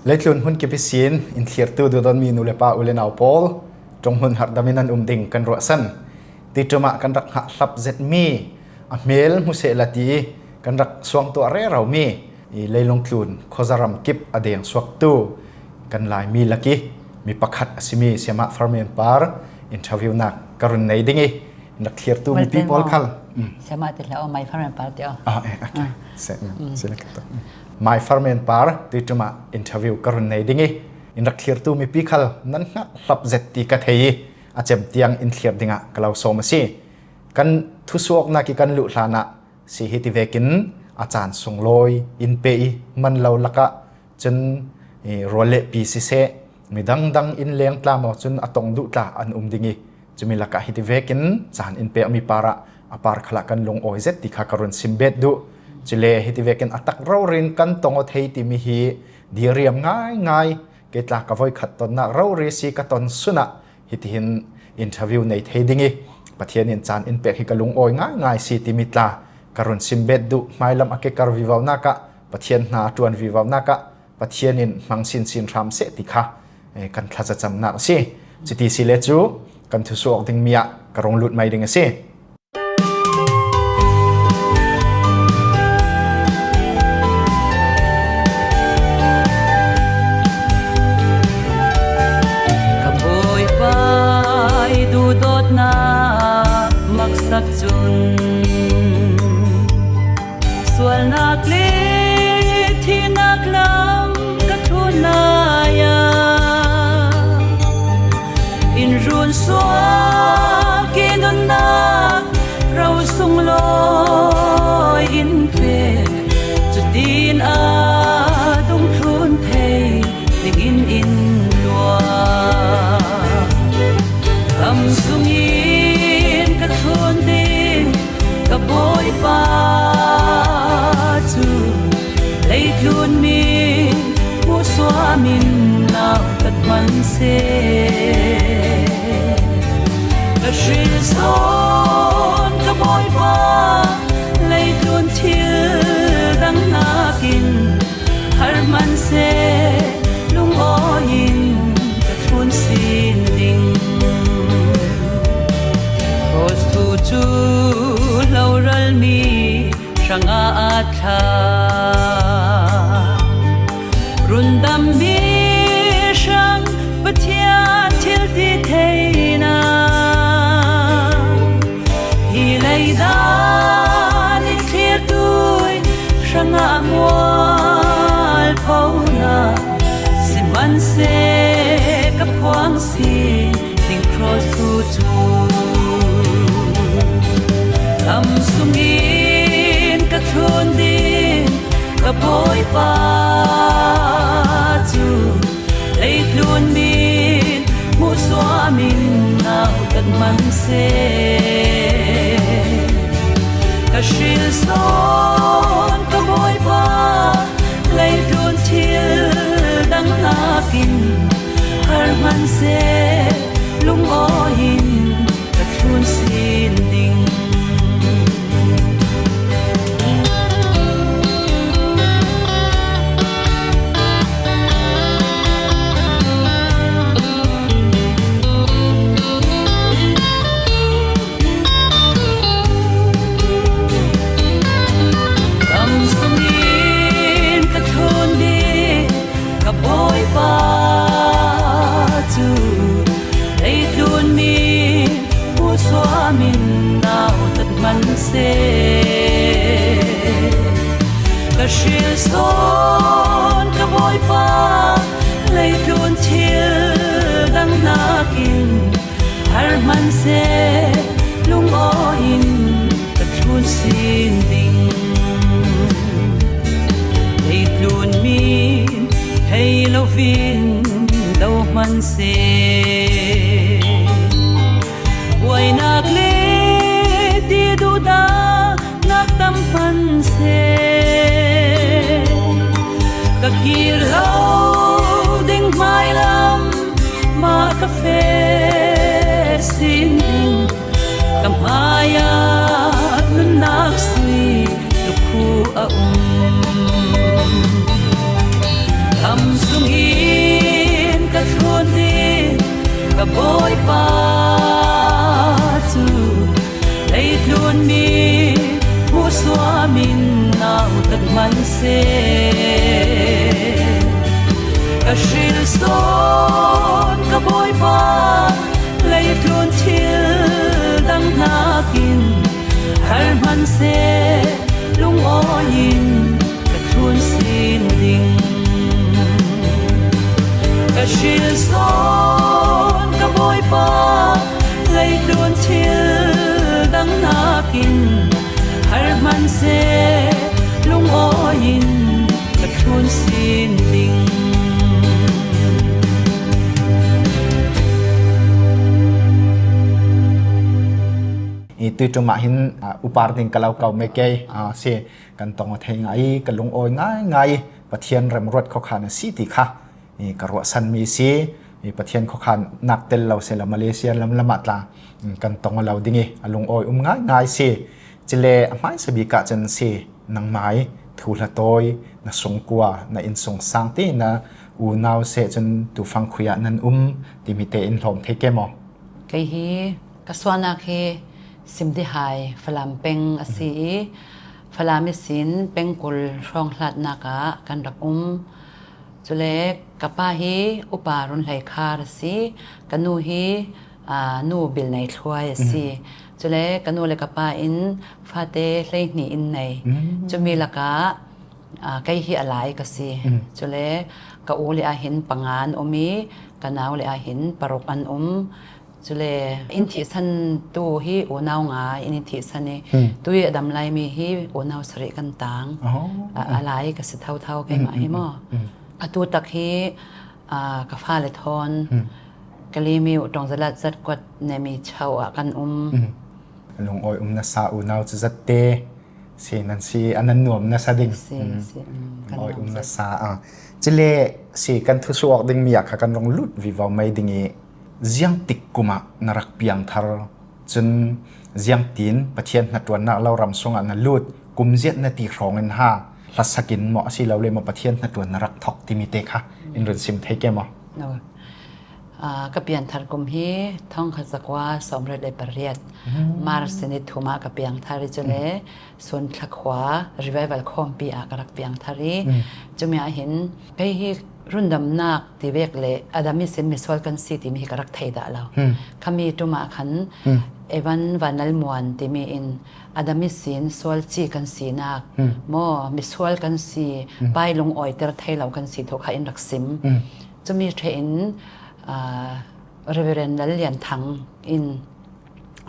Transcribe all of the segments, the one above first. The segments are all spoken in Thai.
Leitlun hun kipisin in thirtu du don mi nulepa ulenau pol trong hun har daminan ding kan rosan ti tuma kan rak ha hlap zet mi a mel mu se lati kan rak suang tu are rau mi I leilong tlun khozaram kip adeng suak tu kan lai mi laki mi pakhat asimi siama farmen par interview nak karun nei dingi nak thirtu mi people khal siama te la mai farmen par te okay select my farmen par ti tuma interview karun nei dingi in rak thirtu mi pi khal nan na hlap zet ti ka thei a chem tiang in thlir dinga kalau somasi kan thusuak na ki kan lu hlana si hiti vekinอาจารย์ส่งลอยอินเปย์มันเราละกะจนโรเลปีซิเซมีดังอินเลี้ยงตามจนอตงดุตาอันดิงีจะมีละกะฮิติเวกินจานอินเปย์มีปาระอปาร์ขลักกันลงโอเซติขาการุนซิมเบดดุจะเลฮิติเวกินอัตักเราเรียนกันตงอเทติมีฮีดีเรียมง่ายเกิดละกะไว้ขัดตนนะเราเรียสีกะตนสุนะฮิติหินอินเทอร์วิวในเทดิงีปะเทียนินจานอินเปย์ฮิกะลงโอยง่ายสีติมิตลาkarun simbet du mailam ake kar vivaw naka pathian na tuan vivaw naka pathianin mangsin sin ram se tikha kan thlaza chamna si chiti si le chu kan thu sok ding mia karong lut mai ding ase kaboy pai du dot na maksak chun Sual nak le thi nak lam ka thunaya in run swa kinun na rau sung loi in pe chutin a dong thun thei ding in lua am sung in ka thun ding ka boy pa Leitlun mi mu swamin naw kat man se ka shil son ka boy pa leitlun thil dang nakin har man se lung oin ka thun sin ding Cross to chu laural mi shanga atha Rundam mi shang pathian thil ti theina hi leida ni thlir tui shanga mual phona siman se ka phwang si ting cross tu chu lam sungin ka thun din ka boy pa chu leitlun min mu swamin naw kat man se ka shil son ka boy pa leitlun thil dang nakin har man se lung oin ka thun sin ding se ka shil son ka boy pa leitlun thil dang nakin har man se lung oin ka thun sin ding leitlun min hei lovin dau man se wai nak le pan se ka kirau ding mai lam ma ka fe sin ding kam haya nun nak si lu khu a kam sung luôn đi cả bối ba chu lấy luôn đi mua xóa mình nào tận man se cả shil son cả bối ba lấy luôn chill đăng na kin har man se lung oyin cả thun xin ding cả shil son cả bối ba lấy luôn chill đăng na kin har man se lung oyin cả thun xin ding itu cuma hin upar ting kalau kau meke se kan tong thai ngai kan lung oi ngai ngai pathian rem rot kho khan si ti kha ni karwa san mi si ni pathian kho khan nak tel lo se la Malaysia lam lamat la kan tong lo dingi alung oi ngai ngai se chile amai sabi ka chan se nang mai thu la toy na song kwa na in song sang ti na u naw se chan tu phang khuya nan ti mi te in hlom theke mo kai hi kaswana khi simdi hai falam peng asi falami sin pengkul rong hlat naka kan rak chule kapa hi uparun lai khar si kanu hi nu bil nei thloi si chule kanu le kapa in fate hlei ni in nei chumi laka kai hi alai ka si chule ka uli a hin pangan omi kanaw le a hin parok an chule in thi san tu hi onaw nga in thi sane tu ye dam lai mi hi onaw sari kan tang alai ka se thau thau kai ma hi mo atu tak hi ka fa le thon kali mi utong zalat zat kwat ne mi chau kan lung oi na sa unaw chu zatte se nan si anan nuam na sa ding oi na sa chile si kan thu suak ding mi kha kan rong lut vi waw mai dingi ziang tik kuma narak piang thar chun ziang tin pathian na tuan na lo ram songa na lut kum ziat na ti rong en ha la sakin mo si lo le mo pathian na tuan narak thok ti mi te kha in ron sim thei ke mo no ka pian thar kum hi thong kha zakwa somre de pariat mar sene thuma ka piang thari chule son thakhwa revival khom pi a karak piang thari chumi a hin pe hi rundam nak ti vek le adami sin miswal kan si ti mi karak thei da lo khami tuma khan evan vanal muan ti mi in adami sin sol chi kan si nak mo miswal kan si pai long oi ter thei lo kan si thokha in raksim chumi thein reverend lian thang in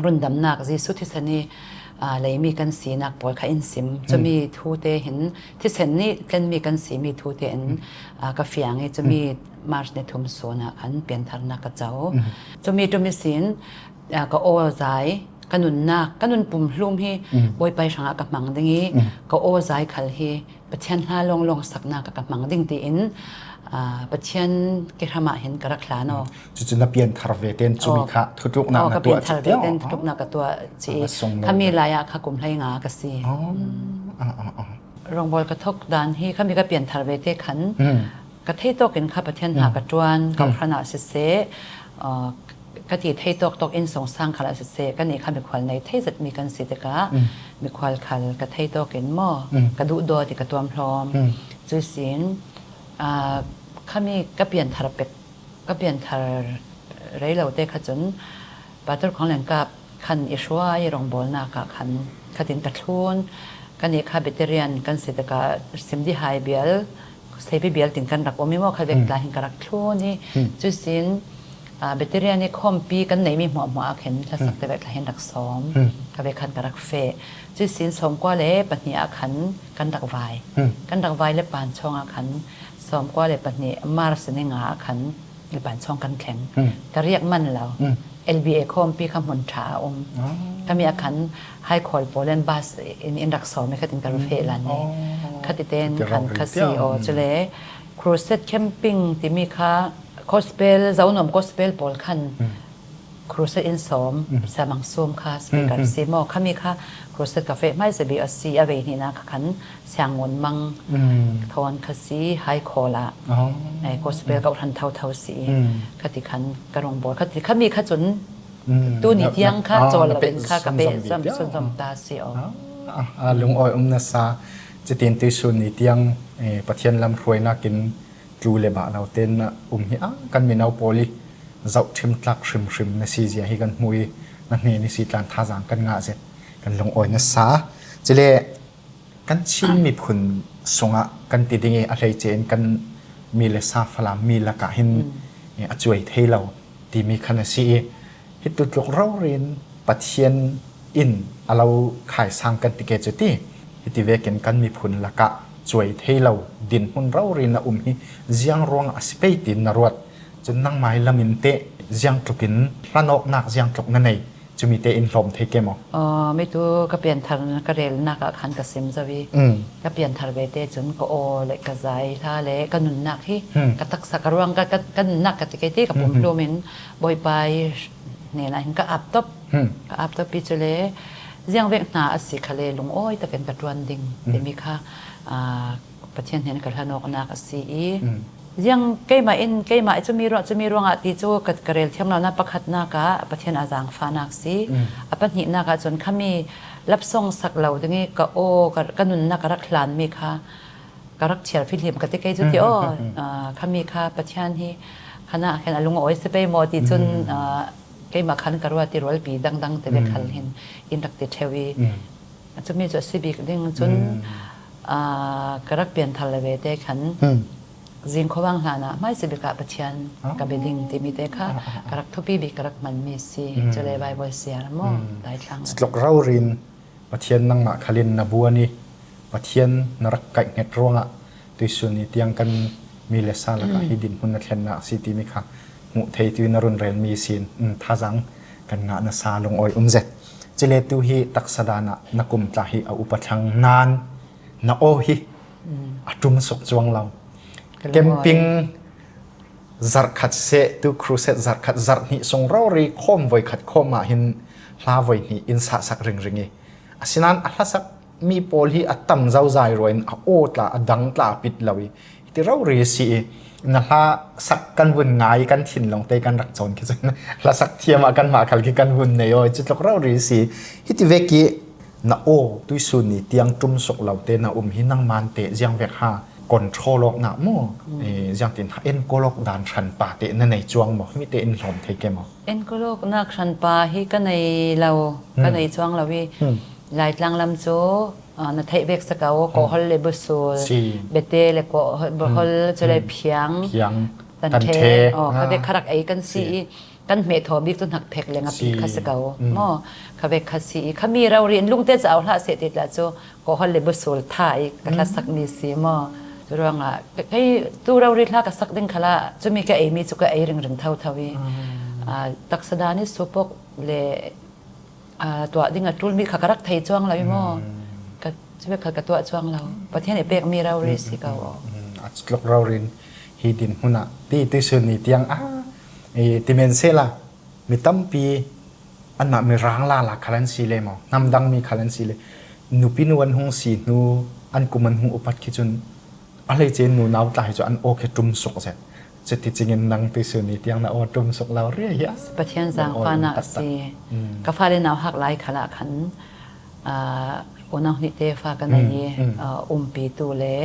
rundam nak ji sutisani leimi kan si nak pol kha in sim chumi thu te hin thi sen ni kan mi kan si mi thu te in ka fiang e chumi march ne thum sona kan pian thar na ka chau chumi sin ka o zai kanun pum hlum hi boi pai sanga ka mang dingi ka o zai khal hi pathian hla long sakna ka mang ding ti in pathian ke rama hin karakla no chu na pian thar ve ten chumi kha thutuk na na tu thar ve ten thutuk na ka tu chi khami laya kha kum hlai nga ka si rong bol ka thok dan hi khami ka pian thar ve te khan ka thei to ken kha pathian ha ka twan ka phrana se ka ti thei tok in song sang khala se ka ni kha mi khwal nei thei zat mi kan si te ka mi khwal khal ka thei to ken mo ka du do ti ka tuam hlom chu sin khami ka pian thar pek ka pian thar rei lo te kha chun pator khong len ka khan ishwa i rong bol na ka khan khatin ka thlun kan ni kha veteran kan se te ka simdi hai bial sebi bial tin kan rak omi mo kha vek la hin ka rak thlun ni chu sin veteran ni khom pi kan nei mi hmo khen la sak te vek la hin rak som ka ve khan ka rak fe chu sin som kwa le pahni a khan kan rak vai le pan chong a khan som kwa le pahni mar sene nga khan le pan chong kan khleng ka riak man lo LBA khom pi kham hon tha kami akhan high call Poland bus in rak som me khatin ka fe lan ne khatiten khan khasi o chule crusade camping ti mi kha gospel zaunom gospel pol khan ครูเซอินสอมสามังซูมค่ะสเปกัสซีโมขมีค่ะครูเซกาแฟไม่จะบีอซีอเวนี่นะขันเสียงงนมังทอนคสีไฮโคละไอ้ก็สเปลกับทันเท่าสีคติขันกระรองบอลคติขมีค่ะจนตู้นิเทียงค่ะจนละเป็นค่ะกับเป็นซ้ำส่วนซ้ำตาเสียวลุงอ้อยนัสซาจะตีนติสุนนิเทียงประเทศลำรวยนักกินจูเลบะเราเต้นฮิกันมีนาวโปลีเจ้าชิมตักชิมในซีเซียให้กันมวยนั่นนี่สิการท่าจางกันงาเสร็จกันลงอ้อยนัสซาจะเลยกันชิมมีผลสงะกันติดยังไงอะไรเจนกันมีเลซาฟลามีละกะหินช่วยเทเราที่มีขนาดซีฮิตุจกเราเรียนปัจเจียนอินเราขายสร้างกันติเกจุตีฮิติเวกันกันมีผลละกะช่วยเทเราดินหุ่นเราเรียนละฮิเจียงรวงอสเปตินนรวดจนนั่งไม้ละมินเตะเจียงตุกินรันออกนักเจียงตุกนั่นเองจะมีเตอินลมเทเกมอ๋อไม่ตัวก็เปลี่ยนทางกระเรลนักขันกสิมจะวีก็เปลี่ยนทางเวเตจนก็โอเล็กกระใจท่าเล็กก็นุนนักที่กระตักสักรวงก็นักกระติกที่กับผมโดมินบ่อยไปเนี่ยนะก็อับตบปีเจเลเจียงเวกนาอสิคาเลลงโอ้ยแต่เป็นกระดวนดิ่งเดมิค่ะประเทศเห็นกับทานอกนักอสิยังเกมาจะมีรวงติจูกัดกระเรลเทียมเราหน้าประคัดนักะประเทศอาจางฟ้านักสีปัจจุบันนักจนขามีรับส่งสักเหล่าตรงนี้ก็โอ้ก็นุนนักรักหลานมีค่ะกรักเชียร์ฟิลิปก็ติเกจุดที่โอ้ขามีค่ะประเทศที่คณะแค่ลุงโอ้ยสเปย์มอติจนเกมาขันกระว่าติรอลปีดังแต่เด็กขันเห็นอินดักติเทวีจะมีจุดสิบิกดึงจนกรักเปลี่ยนทะเลเวเตขันจินขวังหานะไม่สิบิกะปะเทียนกับเบลิงที่มีเด็กค่ะกรักทุบีบิกรักมันมีสีจะเลยใบบอยเสียนะมั่งได้ทั้งสลกเราเรียนปะเทียนนั่งมาขลินนบัวนี่ปะเทียนนรักไก่เง็ดร่วงอ่ะตุยสุนีเตียงกันมีเลสาละกันฮิดินหุ่นนักเรียนนักสิติมิค่ะมุเทตุยนรุนเรนมีสินท่าจังกันงานนัสาลงอ้อยเจ็ดจะเลตุฮีตักสดานะนักุมตาฮีเอาอุปชังนานนาโอฮีอจุมสุกจวงเราเกมปิ้งจัดขัดเสตุครูเซตจัดนี่ส่งเรารีคอมไว้ขัดคอมมาหินลาไว้นี่อินสักริงอาศินันอัลสักมีโพลีอัตตัมเจ้าใจรวยโอตลาดังตลาปิดเลวิที่เราเรียสีนั่นละสักกันวุ่นง่ายกันถิ่นลงเตกันรักจนคิดว่าละสักเทียมกันมาขัลกิกันวุ่นในโอ้ยจุดเราเรียสีฮิติเวกีน่าโอ้ตุยสุนีเตียงจุ่มสกเหล่าเตน่าหินังมันเตยังเวกฮาก่อนโชลกหนาโม่ยังตินเอ็นโกลกดานชันป่าเตนั่นในจวงบ่มีเตเอ็นหอมเทเกมบ่เอ็นโกลกนักชันป่าฮีก็ในเราก็ในจวงเราวิหลายทางลำโจนัทเทเวกสกาวก็ฮอลเลบุสูเบเตเลก็ฮอลจะเลยเพียงตันเทเขาเวกขรักไอกันสีกันเมทอบิกจนหักเพกเลยงับปีคัสกาวหม้อเขาเวกคัสสีเขามีเราเรียนลุงเตจะเอาละเสร็จแล้วโจก็ฮอลเลบุสูไทยกันละสักนิสีหม้อรวงอ่ะให้ตัวเราเรียกละกับสักดึงขละจะมีแค่มีจุกไอเรื่องเท่าทวีตักษดานี่สุปกเลตัวดิ่งอ่ะทุลมีขากรักไทยจ้วงเราอยู่มั้งก็จะเป็นขากตัวจ้วงเราประเทศไหนเปกมีเราเรียสิเขาจุกเราเรียนฮีดินหุ่นอ่ะที่ส่วนนี้เตียงที่เมนเซล่ะมีตั้มปีอันน่ะมีร่างลาละคาเลนซีเลยมั้งน้ำดังมีคาเลนซีเลยนูปินวันหงสีนูอันกุมันหงอุปัตคิจุนอะไรเจนนูนาวตายจนโอเคจุ่มสุกเสร็จจะติดจริงนังติสุนีเตียงน่ะโอ้จุ่มสุกเราเรียกประเทศจางฟ้านักสีก็ฟ้าเล่นนาวหักไล่ขละขันโอนาหิเตฟ้ากันในปีตูเล่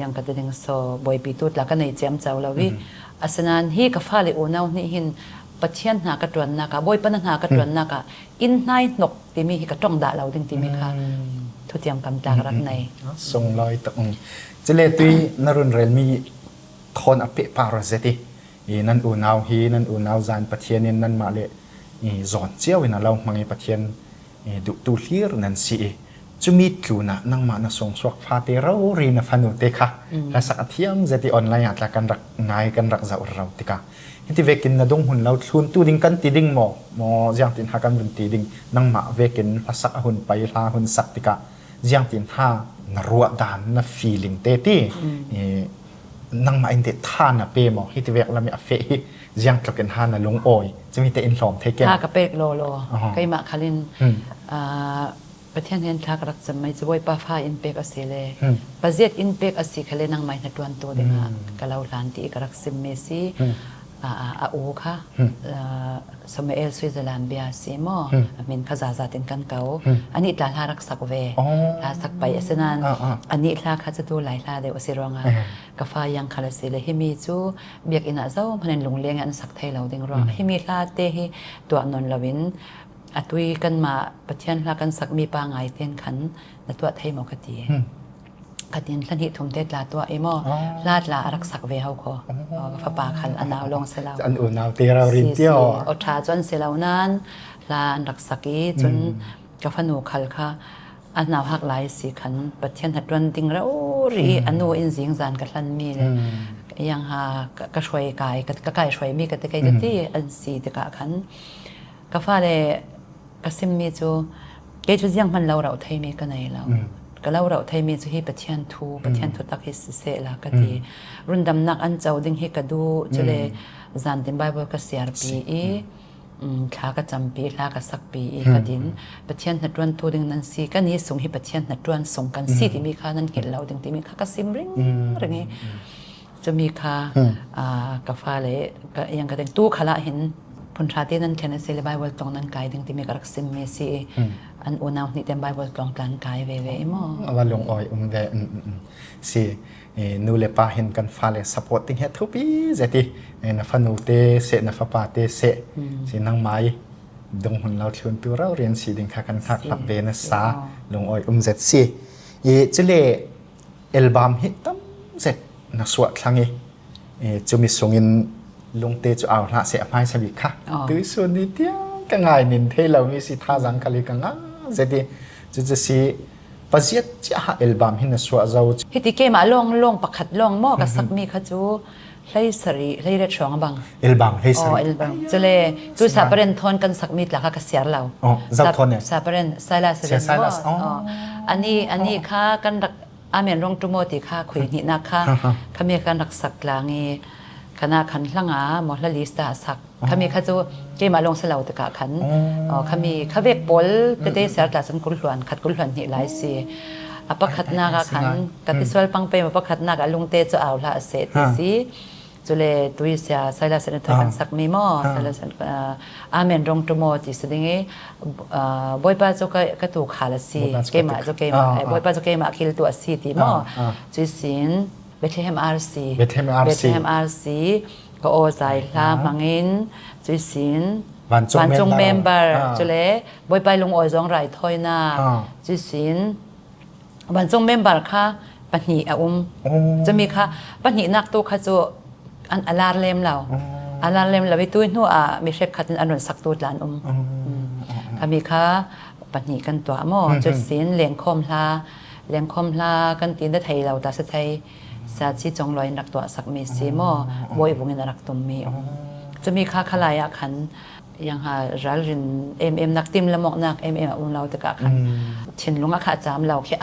ยังกระดิ่งโซบอยปีตูแล้วกันในเจียมเจ้าเราวิอาสนันฮีก็ฟ้าเลยโอนาหิหินประเทศหากระตวนนักบอยปนันหากระตวนนักอินไนนกที่มีกระจ้องด่าเราดึงที่มีค่ะทุเทียมกำจากรักในส่งลอยตงจะเลตุยนรุนเรลมีทอนอภิปารเสตินั่นอูนาวฮีนั่นอูนาวจานประเทศนี้นั่นมาเลยจอนเจ้าวินาเรามังประเทศดุตุลีร์นั่นสิจะมีทุนนั่งมาณส่งสวกฟาเตเราเรียนฟันุเตค่ะและสักเทียมเจติออนไลน์อัตราการรักง่ายกันรักจะเราติกาที่เวกินนาดงหุ่นเราทุนตูดิ่งกันตีดิ่งหมอยังตินหากันบุญตีดิ่งนั่งมาเวกินภาษาหุ่นไปลาหุ่นสักติกายังตินหานรัวดานนฟีลิงเตตี นังมาอินเดท่านะเปมอฮิตเวกละมีอเฟฮิยังตะกันหานะลงโอยจะมีแต่อินหลอมเทเกน ถ้ากระเปกโลก็มาคาลินประเทศนี้ถ้ากระสมัยจะไว้ป้าฟ้าอินเปกอสิเลประเทศอินเปกอสิคาเลนังไม่นัดวันตัวเด็กกะเลาลันตีกระสิมเมซีอาอูค่ะสมัยสวิตเซอร์แลนด์เบียซีโมมินขจาตินกันเก่าอันนี้ตาลารักสักเวลาสักไปเสนันอันนี้ลาข้าจะดูหลายลาเดียวสิรองกาฟ้ายังคาลสิเลฮิมีจูเบียกอินาเจ้าพันลงเลี้ยงอันสักไทยเราดึงรอฮิมีลาเตฮิตัวนนลวินตุยกันมาปะเทียนลากันสักมีปางไงเตียนขันในตัวไทยมอกตีกตินทันทีทุ่มเทลาตัวเอโมลาดลารักสักเวเฮาคอฟ้าปาขันอันเอาลงเสลาอันอุ่นเอาเตียเรารินเตียวอดชาจนเสลานั้นลารักสักอีจนกาฟนูขัลค่ะอันเอาหักหลายสีขันปะเทียนหัดวันติงแล้วรีอันโนอินสิงจานกันลันมีเลยยังหากระช่วยกายกระกายช่วยมีกระติกายที่อันสีตะกะขันกาฟ้าเลยกสิมมีจูเกจุยังมันเราไทยมีกันไหนเราก็เราไทยมีจูให้ปะเทียนทูตักฮิสเซละกติรุ่นดำนักอันเจ้าดึงให้กระดูจุเลจันตินไบเบิลก็เสียปีข้าก็จำปีข้าก็สักปีกดินปะเทียนหัดรวนทูดึงนั้นสีก็นี้ส่งให้ปะเทียนหัดรวนส่งกันสีที่มีข้านั้นเห็นเราดึงที่มีข้าก็ซิมริงอะไรเงี้ยจะมีข้ากาฟ้าเลยก็ยังกระดึงตู้ขละเห็นพนทราที่นั่นแค่นั้นเซเลบายเวลตรงนั้นกายดึงที่มีกระสิมเมซีอันอุณาวนี่เต็มบายเวลตรงกลางกายเว่มั้งว่าลงอ้อยเวสินูเลปาเห็นกันฟ้าเลยสปอร์ตติ้งเฮทุปีเจตินัฟนูเตเสนัฟปาเตเสสินังไม้ดงหุ่นเราชวนตัวเราเรียนสีดึงขากันทักลับเวนสาลงอ้อยเจตสิจะเลเอลบัมฮิตตั้มเสร็จนักสวดครั้งนี้จะมีส่งอินลงเตจะเอาละเสียไม่สบิค่ะตัวส่วนนี้เดียวก็ง่ายนินเทเรามีสิท่าจังกันเลยก็ง่ายเจติจะสิปัจจัยจะหาอัลบั้มหินสวะเจ้าฮิติเกมาลงประคัดลงหม้อกับสักมีขจูไล่สรีไล่เร็ดช่องบังอัลบั้มไล่สรีอัลบั้มจะเลยจูซาเปรนทอนกันสักมีหลักก็เสียเราซาทอนเนี่ยซาเปรนไซลัสเรนอันนี้ข้ากันรักอาเมนรงจุโมติข้าคุยนี่นะข้าข้ามีการรักสักลางีคณะขันหลังหมดละลิสต์สักข้ามีข้าจูเกมาลงเสลาตะกะขันข้ามีข้าเวกปอลเตเสียหลักสันกุลหลวนขัดกุลหลวนนี่หลายสิอปขัดนากขันกัติสวลปังเปมอปขัดนากลุงเตจะเอาละเสติสิจุเลตุยเสียไซลัสเนทกันสักมีมอไซลัสอาเมนรงจุโมติสดิงบอยป้าจะก็ถูกขาละสิเกมาจะเกมาบอยป้าจะเกมาคิลตัวสิติมอจุสินเบธเลเฮมอาร์ซีก็โอไซลามังอินจุสินวันจงเมมเบอร์จุเลบอยไปลงออยจงไรทอยนาจุสินวันจงเมมเบอร์ค่ะปัญหาจะมีค่ะปัญหานักตัวค่ะจะอันอลาร์เลมเราไปตัวนู้มีเชฟขัดอันนั้นสักตัวหลานค่ะมีค่ะปัญหากันตัวมั่วจุสินเลี้ยงคมลากันตีนได้ไทยเราแต่สุดท้ายสาธิตจงลอยนักตัวสักมีสีมั่วบอยวงเงินนักตุ่มมีจะมีค่าขลายขันยังหารัลรินนักติมละมกนักเราตะกะขันเช่นลุงอาขาจามเราแค่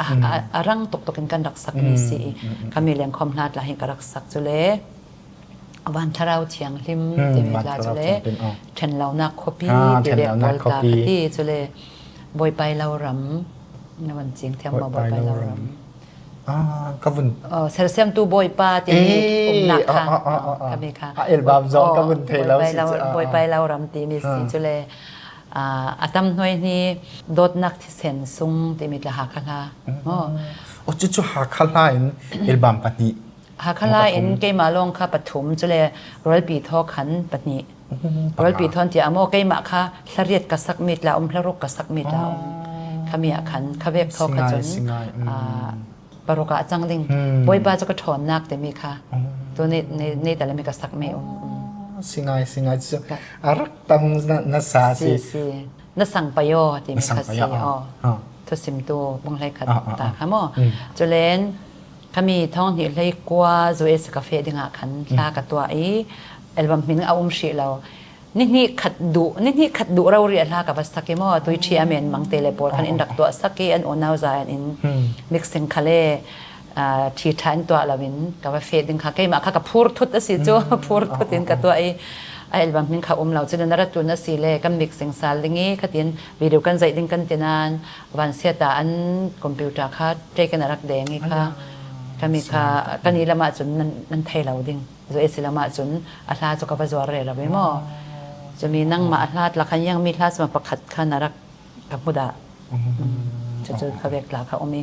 รังตกกันรักสักมีสีก็มีเลี้ยงคมลาดละเห็นกรักสักจุเลวันทาราเชียงลิมเดมิลาจุเลเช่นเรานักคบีเด็กบอลตาที่จุเลบอยไปเรารำในวันจริงเทียมบอยไปเรารำก็วุ่นเซอร์เซียมตูบอยปาตีหนักค่ะค่ะมีค่ะเอลบัมจองก็วุ่นเทแล้วบอยไปเรารำตีมีสิจุเลอาตมหน่วยนี้โดดนักที่เซนซุงตีมีละหาคลาโอ้จุหาคลาอินเอลบัมปนีหาคลาอินเกมาลงค่ะปฐมจุเลร้อยปีทอขันปนีร้อยปีทอนที่อโมเกมาค่ะสเรียดกับสักมิดละพระรุกกับสักมิดละขามีขันขาเวกทอขจนปรกะจังลิงบอยบาจะก็ถอนนักแต่มีค่ะตัวนี้แต่ละมีก็สักไม่สิงไงจะรักตังนัสสาสินัสสังปโยที่มีค่ะสิทุสิมตัวบงไรขัดตาค่ะมอจุเลนขามีท้องที่เลยกว่าจูเอสกาแฟดิ่งขันลากับตัวเอลบัมมินเอาชีเรานี่ขัดดุเราเรียนลากับสักเกมอตัวเชียเมนมังเตเลปอลคันอินดักตัวสักเกอันโอนาวใจอินมิกซิงคาเล ทีทันตัวเราวินกับว่าเฟดดิ้งค่ะใกล้มาค่ะกับพูดทุดสิจ้าพูดทุดินกับตัวไอ้อัลบั้มมินค่ะเราจะนรัตัวนั่นสิเลยกันมิกซ์สิงสารลิงงี้ค่ะเตียนวิดีโอกันใจดิ้งกันเตียนานวันเสียตาอันคอมพิวเตอร์ค่ะใจกันรักแดงงี้ค่ะก็มีค่ะกันนี้ละมาจนนั่นไทยเราดิ้งจะเอสิละมาจนอัลลาจะกับว่าจวรเราไม่หมอจะมีนั่งมาอัลลาละคันยังมีลาสมาประคัดค่ะนรักกับมุดาจะเขาเรียกลาเขาอมี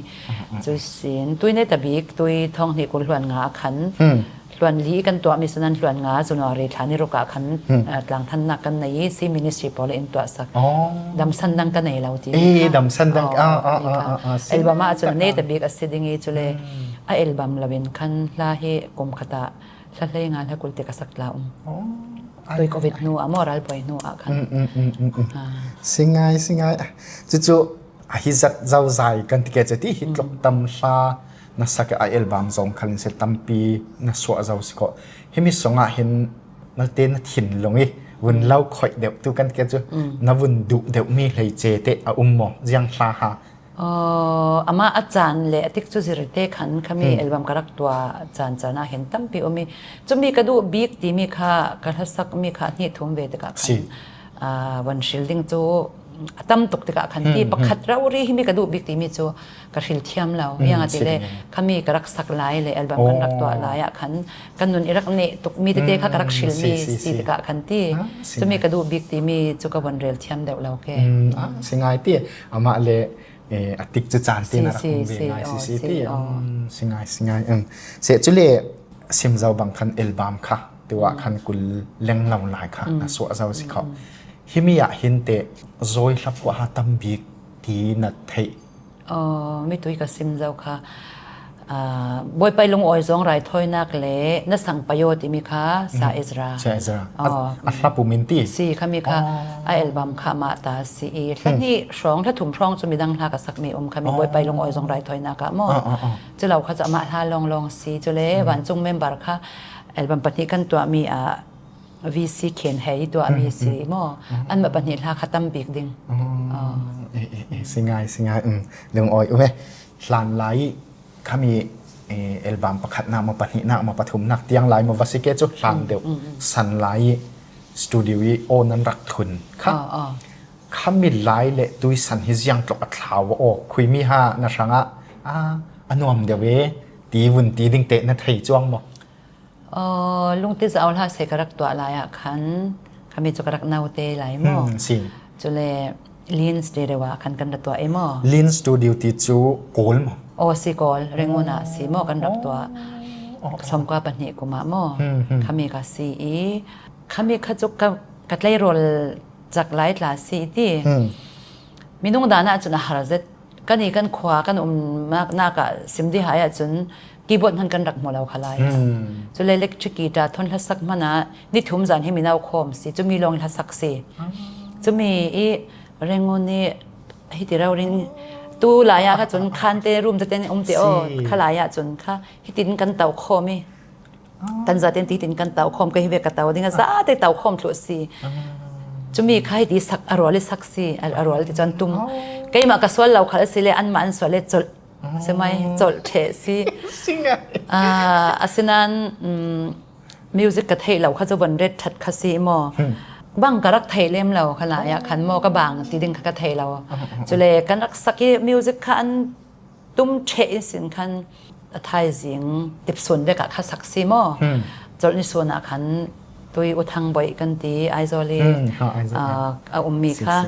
จุดสินตุยในตะบิกตุยท้องที่กุลหวนงาขันหวนลีกันตัวมีสนันหวนงาจุนอริฐานิโรกะขันกลางทันนักกันในซีมินิสทรีพอลอินตัวสักดำสันดังกันในเราทีดำสันดังเอลบัมอาจุนในตะบิกอสิดิงจุเลเอลบัมลาวินขันลาเฮกุมขตาลัดเลยงานให้กุลเตกสักลาโดยโควิดนัวมอรัลปอยนัวขันสิงไงจู่ฮิจัดเจ้าใจกันที่เกิดที่ฮิตลกตำชานักสักอัลบั้มส่งคันเสตัมปีนักสวดเจ้าสิก็เฮมิสงะเห็นนักเต้นถิ่นลงอีวันเล่าคอยเดี๋ยวตัวกันเกิดจู่นับวันดุเดี๋ยวมีเลยเจเตอมมยังชาฮะอามาอาจารย์เลยที่จุดสิริเตขันเขามีอัลบั้มกระดักตัวอาจารย์จานาเห็นตั้มปีมีจะมีกระดูบิ๊กที่มีค่ากระทัสักมีค่าที่ทุ่มเวทกับขันวันชิลดิ้งจู่ตั้มตกติกะขันที่ประคัดเราเรียมีกระดูบิ๊กที่มีจู่กระชิลเทียมเราอย่างที่เลยเขามีกระดักสักลายเลยอัลบั้มกระดักตัวลายขันกันนุนอิรักเนี่ยตกมีแต่ค่ะกระดักชิลมีสีติกะขันที่จะมีกระดูบิ๊กที่มีจู่กับวันเรียลเทียมเดียวเราแค่สิ่งไงที่อามาเลยอติกจะจานที่น่ารักเป็นไงสิที่สิ่งไงเสร็จจุเลยซิมเจ้าบางคันอัลบั้มค่ะตัวคันกุลเล่งเหล่าหลายค่ะนะสวดเจ้าสิเขาฮิมิยะเห็นเตะโจยรับว่าตั้มบิ๊กที่นัดเทไม่ตัวกับซิมเจ้าค่ะบ่อยไปลงอ้อยสองรายถ้อยนักเละนั่นสั่งประโยชน์มีค่ะซาเอซราอัลลาปูมินตี้สี่ค่ะมีค่ะอัลบั้มค่ะมาตาซีท่านนี่สองถ้าถุงพร้องจะมีดังลากับสักมีค่ะมีบ่อยไปลงอ้อยสองรายถ้อยนักมอจะเราเขาจะมาทาลองซีจะเลยวันจงเมมเบอร์ค่ะอัลบั้มปฏิกันตัวมีVC เขียนให้ตัวVC มออันแบบปัญหาขัดตั้มบิ๊กดิ้งสิ่งไงเรื่องอ้อยเว้ยหลานไหลข้ามีอัลบั้มประคัดนามาปัญหามาปฐมนักเตียงไหลมาวัสิเกจุหลานเดียวสันไหลสตูดิโอโอนั้นรักทุนครับข้ามีไหลเละดุยสันฮิยังตกอัดข่าวว่าโอ้คุยมีฮานะช่างอันนวมเดียวเว้ตีวุ่นตีดิ้งเตะนั่นไทยจ้วงมั้งลุงที่จะเอาท่าเสกรักตัวอะไรขันขมีจุกรักนาวเตยไหลมอจุเลยลินส์เดว่าขันกันตัวเอมอลินส์สตูดิโอที่จูโกลมั้งซีโกลเริงมุนาซีมอกันรักตัวสมกว่าปัญหากุมามอขมีกับซีขมีขจุกกัดไล่โรลจากไลท์ลาซีที่มีนุ่งดานะจุนหาร์เซตกันนี่กันขวากันมากน่ากะซิมดีหายจุนกีบอร์ดหันกันรักหมดแล้วขลายจุเลยเล็กชิกีตาทนทัศกมานะนี่ทุ่มจานให้มีน่าคมสิจะมีลองทัศกสิจะมีเรื่องนี้ให้ที่เราเรียนตู้หลายค่ะจนคันเตรุมจะเต้นเตอขลายจนค่ะให้ติดกันเต่าคอมีกันจะเต้นติดกันเต่าคอมก็ให้เวกเต่าดิ้งซาเตเต่าคอมทุสิจะมีใครที่สักอร่อยสักสิอร่อยที่จนตุ้มก็ยังมากระสวนเราขลสิเลอันมันสวนเลจดใช่ไหมจดเทสิอาศินันมิวสิกกระเทยเราเขาจะวันเรดทัดคาซีมอบางกรักไทยเล่มเราขนาดอยากขันมอก็บางตีดึงกระเทยเราจุเลยกันรักสักมิวสิกขันตุ้มเชสินขันไทยเสียงติดส่วนเด็กกับสักซีมอจดในส่วนอาขันตัวอุทังบ่อยกันตีไอโซลีมีค่ะ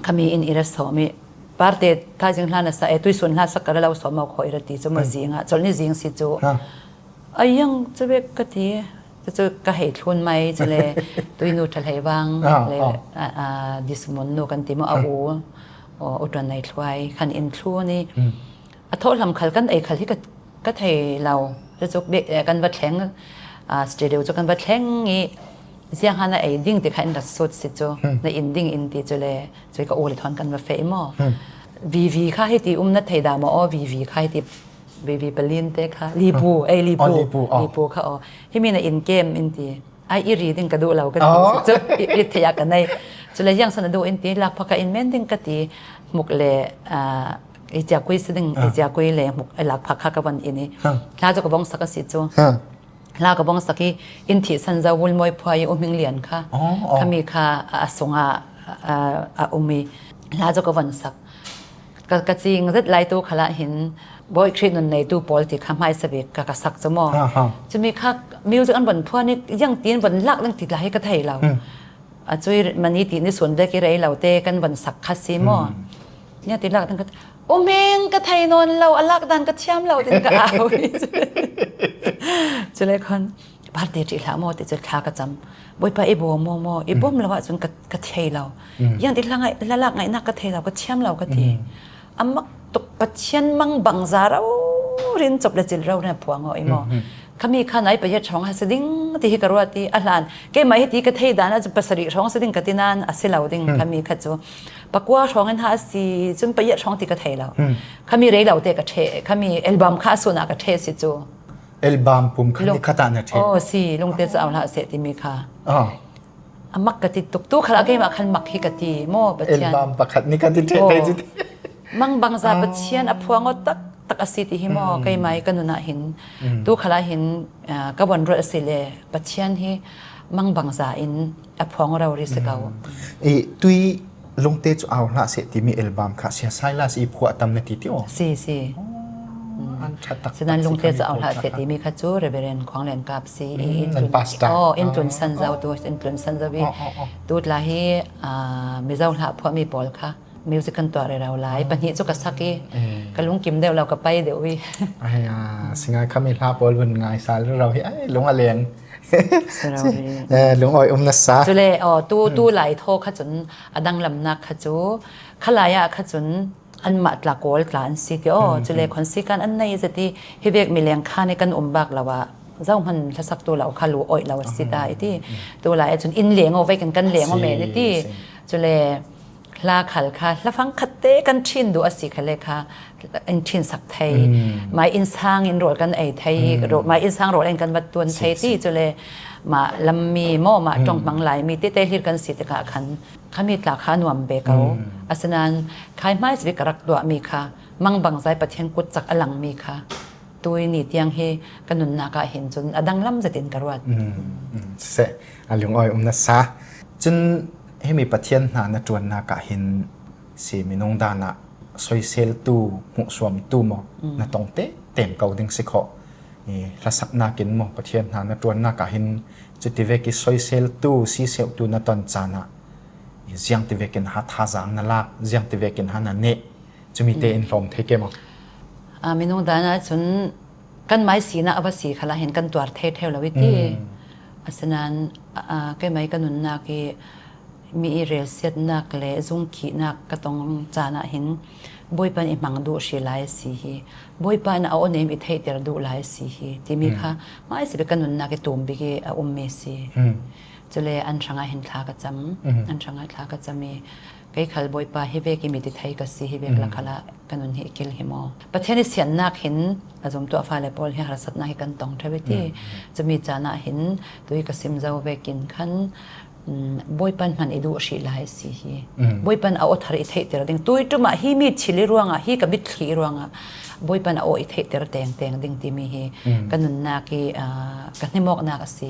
ขมีอินอิรัสโฮมีปาร์ตี้ท่าจึงหลานน่ะตัวส่วนหลานสักการะเราสมเอาคอยระดีจะมาเสียงจดในเสียงสิจูยังจะเบกกะทีจะกระเหตุชวนไหมจะเลยตัวนูทะเลบ้างเลยดิสมอนนูกันตีมาเอาอุดรในทวายขันอินทรูนี่โทษทำขันกันขันที่ก็ไทยเราจะเบกกันบัดแข็งสเตเดียจะกันบัดแข็งงี้เสียงฮันไอ้ดิ้งที่ขันดัดสุดสิจูในอินดิ้งอินตีจะเลยจะก็โอเลทอนกันมาเฟมอวีข้าให้ตีนัดไทยดามอวีข้าให้ตีวีเปลินเตค่ะลีปูค่ะที่มีในอินเกมอินตีไอรีดิ้งกระดูเราก็จะอิทยากันในจะเลยยังสนดูอินตีหลักพักอินเมนดิ้งกตีมุกเล ไอเจ้ากุยสดึงไอเจ้ากุยแหลงไอหลักผักข้ากับวันอินี่ลาจะกระบองสักสิจูลากระบองสักอินทิสันจาวุลมวยพวยอุมิงเลียนค่ะขมีค่ะอาสงอาอุมีลาจะกระวันสักกระจิงรัดไล่ตัวขละเห็นบอยครีนในตู้โพลิติคำให้สเปกกะสักจมอจะมีค่ะมิวสิกอันบนพวกนี้ยังตีนบนลักยังติดไหลกระไทยเราช่วยมันนี่ตีนในส่วนได้กี่ไรเราเตะกันบนสักคัสซีมอเนี่ยติดลักตั้งก็โอเมงกระไทยนนเราอัลลักดันกระเทียมเราติดกระเอาจะเลยคนบาดเจ็บหลามอติดจะขากระจำบอยไปไอโบมอไอโบมเราว่าจนกระเทยเรายังติดลักไงลักไงนักกระเทยเรากระเทียมเรากระเทยอามักตกปัจเจียนมังบังซาเราเรียนจบแล้วจิเราเนี่ยพวงเอาไอ้หมอขมีข้าไหนไปยัดช่องให้สดิ้งที่ฮิกรัวที่อัลลันแกไม่ให้ที่กระเทยดานะจะภาษาดิช่องสดิ้งกตินันอาศัยเราดิ้งขมีขัดจูปักว่าช่องนั้นหาสิจนไปยัดช่องที่กระเทยเราขมีเรื่องเราเตะกระเทยขมีอัลบั้มข้าส่วนกระเทยสิจูอัลบั้มปุ่มขันนิคตาเนี่ยเทโอ้สิลงเตะจะเอาละเสติมีค่ะอามักกติตุกตุกขลักแกมาขันมักฮิกติโม่ปัจเจียนอัลบั้มปักขันนิคติเทได้จิมังบางซาปัจเจียนอพวงก็ตักอสิติหิมอไกไม่กันนุนาหินตู้ขลาหินกวันรสิเลปัจเจียนที่มังบางซาอินอพวงเราริสเกาตุยลงเตจเอาละเสติมีอัลบั้มค่ะเสียไซลัสอีพัวตำเนติติโอสิฉะนั้นลงเตจะเอาละเสติมีขจูเรเบเรนของแหลงกับซีอินตุนสันเจ้าตัวอินตุนสันเจ้าวีตูดลาฮีมีเจ้าละพวมีปอลค่ะมิวสิกันตัวเราหลายปัญหาจุกสักกี้กลุงกิมเดียวเราก็ไปเดี๋ยววิสิ่งไงขมิลาปอลวันไงสารเราเฮ้ยลุงอาเลียนลุงอ้อยนัสซาจุเลยตู้ไหลโทขจุนอดังลำนักขจูขลายขจุนอันมาตลาโกลกลานสิที่จุเลยคนสิกันอันในสติฮิเวกมีเลี้ยงข้าในกันบักเราว่าเจ้ามันทัศกตัวเราขาลูอ้อยเราสิได้ที่ตัวไหลจุนอินเลี้ยงเอาไว้กันเลี้ยงเอาเมนที่จุเลยลาขัลค่ะแล้วฟังคัดเตกันชินดูอสิค่ะเลยค่ะอินชินสักไทยมาอินสร้างอินโรดกันไอไทยมาอินสร้างโรดเองกันวัดตัวไทยที่จะเลยมาลำมีโมมาจงบังไหลมีเตเลิกันสิทธิ์กันขันขามีตาขาหนวมเบเกาอาสนันขายไม้สวิกรักตัวมีค่ะมังบังใจปะเทียนกุดจักอลังมีค่ะตัวนี้เตียงเฮกันนุนนากาเห็นจนอดังลำจะตินกระวัดเสะอาลุงอ้อยนัสซาจนให้มีปะเทียนนาจวนนากะเห็นสีมินงดานะซอยเซลตูมุสวมตูมอนาตงเตเต็มเกาดิงสิขอละสักนากินมอปะเทียนนาจวนนากะเห็นจุดที่เวกิซอยเซลตูซีเซลตูนาตอนจานะเสียงที่เวกินหาท่าจางนั่นละเสียงที่เวกินหานั่นเนจะมีเตอินลมเทเกมอมินงดานะจนกันไม้สีนะอวสีขละเห็นกันตัวเทเทวลวิธีอาสนันก็ไม่กันนุนนากีมีเรียลเสียดนักเละจุงขีนักก็ต้องจานะเห็นบอยปันอิมังดูสิไลสีฮีบอยปันเอาเนมิเทเตอร์ดูไลสีฮีที่มีค่ะไม่สิเป็นกันนุนนักตุ่มบิกอุมเมสีจะเลยอันช่างเห็นทากระจำอันช่างทากระจำมีไก่ขัลบอยปาเฮเวกิมีติไทยกัสีเฮเวกละขละกันนุนเฮกิลเฮมอประเทศนี้เสียนนักเห็นอาจจะตัวฟ้าเลปอลเฮรัสนักกันตองเทวิตีจะมีจานะเห็นตัวกสิมเจ้าเวกินขันบอยปันมันอิดูสิลายสิฮีบอยปันเอาทาริเทเตอร์ดิงตัวจุมาฮีมีชิลิรวงอ่ะฮีกับมิดขีรวงอ่ะบอยปันเอาอิเทเตอร์แดงดิงที่มีฮีกันนุนนากีกันนิมอกนากัสี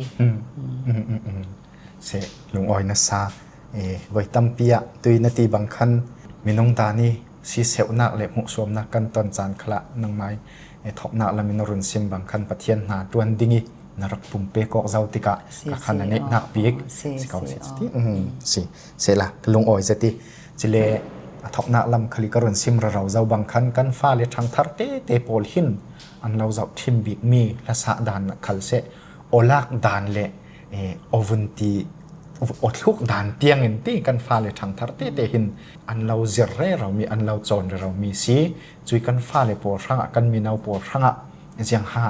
เสลุงอ้อยนัสซาไว้ตั้มเปียตุยนาทีบางคันมีน้องตานี่สีเสวนักเล็บมุสวมนักกันตอนจานขละนังไม้ทอกนักละมินรุนซิมบางคันปะเทียนหาตวนดิงีนรักปุ่มเปกอกเจ้าติกะขันนั้นนักปีกสิเขาสิที่เสละลุงอ้อยเสติจิเลทอกนักลำคลิกรุนซิมเราเจ้าบางคันกันฟ้าเลทางทาร์เตโพลหินอันเราเจ้าทิมบิกมีและสะดานขัลเสโอลักดานเลโอวันตีอดลุกดานเตียงเงินตีกันฟ้าเลยทางทาร์เตหินอันเราเจรเรามีอันเราจอนเรามีสีจุยกันฟ้าเลยปวดร่างกันมีนาวปวดร่างเจียงหา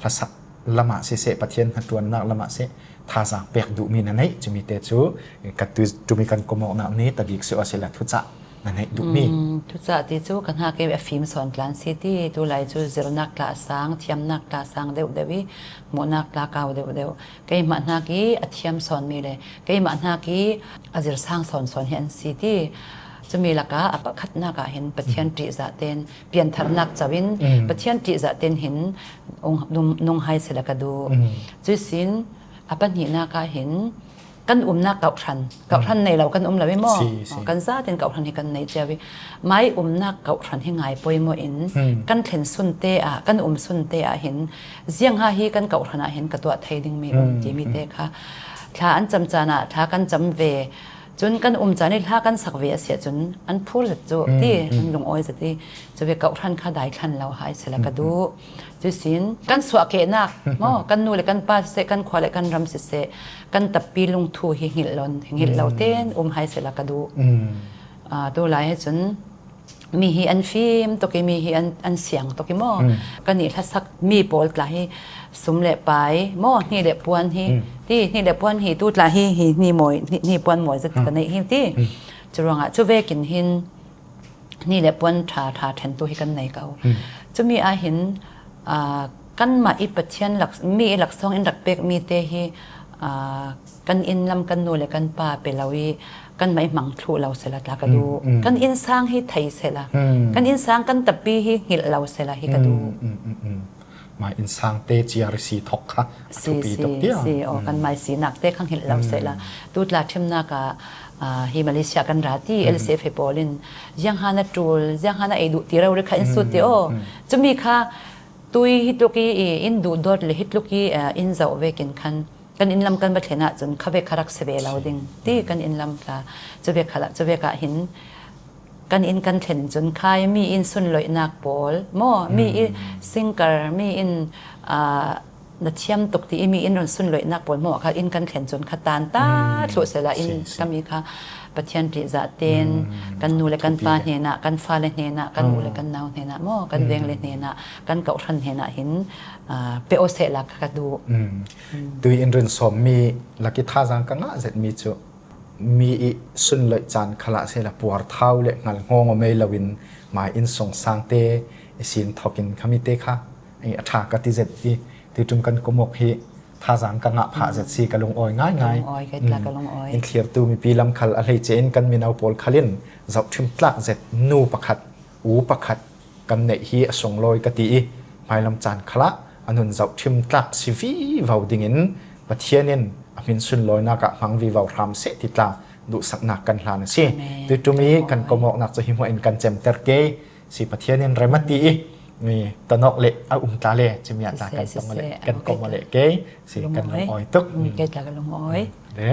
ละสักละมาเสปะเทียนตัวนักละมาเสท่าจางเปียกดูมีนั่นเองจะมีเตจูกัดดูมีกันกมอกนักนี้แต่บิ๊กเสือเสละทุจะนั่นเองดูมีทุจะที่จูกันหาเก็บฟิล์มสอนกลางซิตี้ตัวไหลจูเจรนักลาสังเทียมนักลาสังเดววิโมนักลาเกาเดวเกี่ยมันนักกี้เทียมสอนมีเลยเกี่ยมันนักกี้อาจจะสร้างสอนเห็นซิตี้ จะมีละกาอปะคัดนากาเห็นปะเทียนตรีจะเต็นเปลี่ยนทารนักจะวินปะเทียนตรีจะเต็นเห็นองค์นงไฮเสละกะดูจุสินอปะนีนากาเห็นกันนักเก่าทันในเรากันเราไม่มอกันซาเต็นเก่าทันให้กันในเจวิไม้นักเก่าทันให้ไงปอยมออินกันเห็นสุนเตะกันสุนเตะเห็นเสียงฮาฮีกันเก่าทันเห็นกระตัวไทยดึงมีจีมีเตะค่ะถ้าอันจำจานะถ้ากันจำเวจนกันจานี่ถ้ากันสักเวเสียจนอันพูดจุที่ลงอ้อยจะที่จะเวเก่าทันข้าได้ทันเราหายเสละกระดูจุสินกันสวะเกนักมอกันนูเลยกันป้าเสกันขวาเลยกันรำเสกันตับปีลงทูหิลอนหิลเราเต้นหายเสละกระดูตัวหลายให้จนมีฮีอันฟิล์มตัวกีมีฮีอันเสียงตัวกีมอกันนี่ถ้าสักมีโปลหลายสมเล็ไปมอนี่เล็บปวนฮีที่นี่เล็บปวนฮีตูหลายฮีนี่มวยนี่ปวนมวยจะกันในฮีที่จะรองจะเวกินหินนี่เล็บปวนทาแทนตัวให้กันในเก่าจะมีอาหินกันมาอีปัจเจียนหลักมีหลักสองอินหลักเปกมีเตฮีกันอินลำกันนูเลยกันป่าเปลาวีกันไม่มังทรูเราเสละกระดูกันอินสร้างให้ไทยเสละกันอินสร้างกันตับปีให้หิลเราเสละให้กระดูมาอินสร้างเตจีอาริซีทอกค่ะทุปีตกเดียวกันไม่สีหนักเตข้างหิลเราเสละตูดลาทิมนากาฮิมาเลเซียกันราที่เอลซีเอฟโปลินยังฮานาจูลยังฮานาเอดูที่เราเรียกอินสุดที่จะมีค่ะตุยฮิตลูกีอินดูดอดเลยฮิตลูกีอินเจ้าเวกินคันกันอินลำกันบัดเห็นจนเข้าไปคารักเสเบลาวดิ้งที่กันอินลำค่ะจะเวกขลักจะเวกเห็นกันอินกันเห็นจนคายมีอินสุนลอยนักบอลมอมีอินซิงเกอร์มีอินนัดเชื่อมตกที่มีอินสุนลอยนักบอลมอค่ะอินกันเห็นจนขตานตาสุดเสละอินก็มีค่ะปัจจัยริจาเตนกันนูเลกันปาเนนะกันฟ้าเลเนนะกันนูเลกันนาวเนนะมอกันเวงเลเนนะกันเก่าทันเนนะเห็นเปโอเซลักกระดูดูอินรินสมมีลักกิท่าจังกังอ่ะเสร็จมีจุมีสุนเลยจานขละเสละปวดเท้าเล็กงันงงไม่ลวินมาอินส่งสังเตสินทอกินขมิเตค่ะไอ้ทากติเสร็จที่จุ่มกันกมกฮีท่าจังกังอ่ะผ่าเสร็จสีกันลงอ้อยง่ายอินเคลียร์ตูมีปีลำขัลอะไรเจนกันมีเอาโพลคลินจับทิมตลักเสร็จนูประคัดอูประคัดกันเนฮีส่งลอยกติภายลำจานขละอันนั้นจับทิมตลักสิวีวาวดิ่งปะเทียนินอามินสุนลอยนักมังวิวาวรำเสติตาดูสักนักกันหลานสิโดยตรงนี้กันกมอกนักจะหิมว่าอินกันเจมเตอร์เกย์สิปะเทียนินเรมัตีมีตนกเละอุตาเละจะมีอาการตรงเละกันกมเละเกย์สิกันลงอ้อยตุกเกย์กันลงอ้อยเด้